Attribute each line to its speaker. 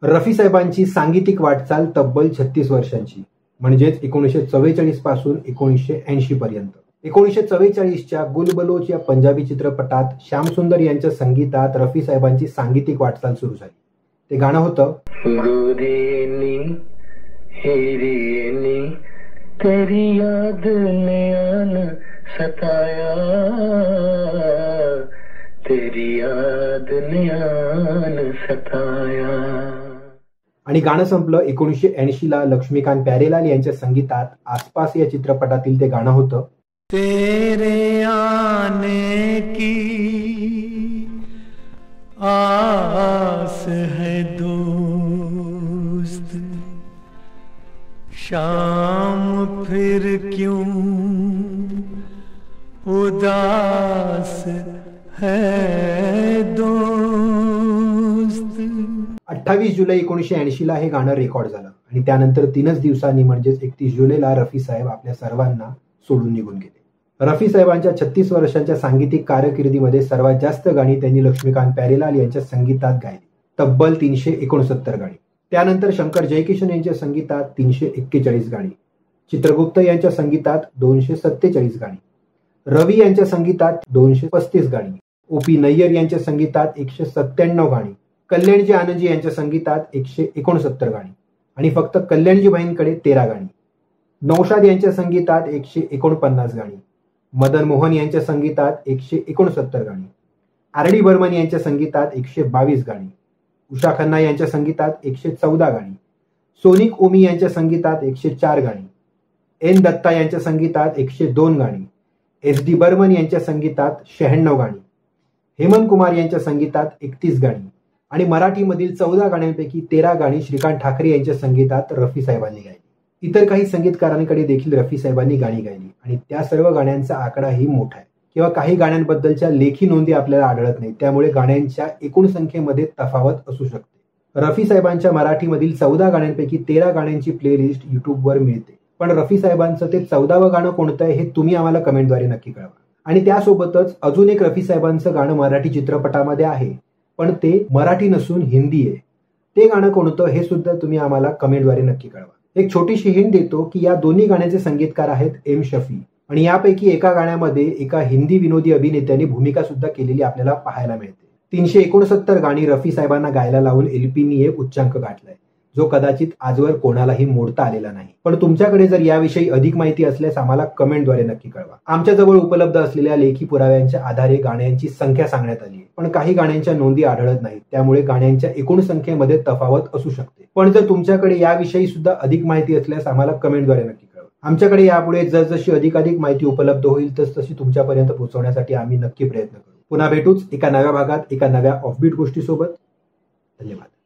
Speaker 1: रफी साहेबांची सांगीतिक वाटचाल तब्बल 36 वर्षांची, म्हणजेच 1944 पासून 1980 पर्यंत. 1944च्या गुलबलोच या पंजाबी चित्रपटात श्यामसुंदर यांच्या संगीतात रफी साहेबांची सांगीतिक वाटचाल सुरू झाली. ते गाणं होतं
Speaker 2: गोरेनी हेरेनी तेरी याद ने आन सताया, तेरी याद ने आन सताया.
Speaker 1: आणि गाणं संपलं 1980ला लक्ष्मीकांत प्यारेलाल यांच्या संगीतात आसपास या चित्रपटातील ते गाणं होतं
Speaker 2: तेरे आने की आस है दोस्त, शाम फिर क्यों उदास है दोस्त.
Speaker 1: 28 जुलै 1980ला हे गाणं रेकॉर्ड झालं आणि त्यानंतर 3च दिवसांनी म्हणजेच 31 जुलैला रफी साहेब आपल्या सर्वांना सोडून निघून गेले. रफी साहेबांच्या 36 वर्षांच्या सांगीतिक कारकिर्दीमध्ये सर्वात जास्त गाणी त्यांनी लक्ष्मीकांत प्यारेलाल यांच्या संगीतात गायली, तब्बल 369 गाणी. त्यानंतर शंकर जयकिशन यांच्या संगीतात 341 गाणी, चित्रगुप्त यांच्या संगीतात 247 गाणी, रवी यांच्या संगीतात 235 गाणी, OP नय्यर यांच्या संगीतात 197 गाणी, कल्याणजी आनंदजी यांच्या संगीतात 169 गाणी आणि फक्त कल्याणजी बहीणकडे 13 गाणी, नौशाद यांच्या संगीतात 149 गाणी, मदन मोहन यांच्या संगीतात 169 गाणी, RD बर्मन यांच्या संगीतात 122 गाणी, उषा खन्ना यांच्या संगीतात 114 गाणी, सोनिक ओमी यांच्या संगीतात 104 गाणी, N दत्ता यांच्या संगीतात 102 गाणी, SD बर्मन यांच्या संगीतात 96 गाणी, हेमंत कुमार यांच्या संगीतात 31 गाणी आणि मराठीमधील 14 गाण्यांपैकी 13 गाणी श्रीकांत ठाकरे यांच्या संगीतात रफी साहेबांनी गायली. इतर काही संगीतकारांकडे देखील रफी साहेबांनी गाणी गायली आणि त्या सर्व गाण्यांचा आकडाही मोठा आहे. किंवा काही गाण्यांबद्दलच्या लेखी नोंदी आपल्याला आढळत नाही, त्यामुळे गाण्यांच्या एकूण संख्येमध्ये तफावत असू शकते. रफी साहेबांच्या मराठीमधील 14 गाण्यांपैकी 13 गाण्यांची प्लेलिस्ट युट्यूबवर मिळते, पण रफी साहेबांचं ते 14वं गाणं कोणतं आहे हे तुम्ही आम्हाला कमेंटद्वारे नक्की कळवा. आणि त्यासोबतच अजून एक रफी साहेबांचं गाणं मराठी चित्रपटामध्ये आहे, पण ते मराठी नसून हिंदी आहे. ते गाणं कोणतं हे सुद्धा तुम्ही आम्हाला कमेंटद्वारे नक्की कळवा. एक छोटीशी हिंट देतो की या दोन्ही गाण्याचे संगीतकार आहेत M शफी आणि यापैकी एका गाण्यामध्ये एका हिंदी विनोदी अभिनेत्याने भूमिका सुद्धा केलेली आपल्याला पाहायला मिळते. 369 गाणी रफी साहेबांना गायला लावून LPनी एक उच्चांक गाठलाय, जो कदाचित आजवर कोणालाही मोडता आलेला नाही. पण तुमच्याकडे जर याविषयी अधिक माहिती असल्यास आम्हाला कमेंटद्वारे नक्की कळवा. आमच्याजवळ उपलब्ध असलेल्या लेखी पुराव्यांच्या आधारे गाण्यांची संख्या सांगण्यात आली आहे, पण काही गाण्यांच्या नोंदी आढळत नाहीत, त्यामुळे गाण्यांच्या एकूण संख्येमध्ये तफावत असू शकते. पण जर तुमच्याकडे याविषयी सुद्धा अधिक माहिती असल्यास आम्हाला कमेंटद्वारे नक्की कळवा. आमच्याकडे यापुढे जसजशी अधिकाधिक माहिती उपलब्ध होईल तसतशी तुमच्यापर्यंत पोहोचवण्यासाठी आम्ही नक्की प्रयत्न करू. पुन्हा भेटूच एका नव्या भागात एका नव्या ऑफबीट गोष्टीसोबत. धन्यवाद.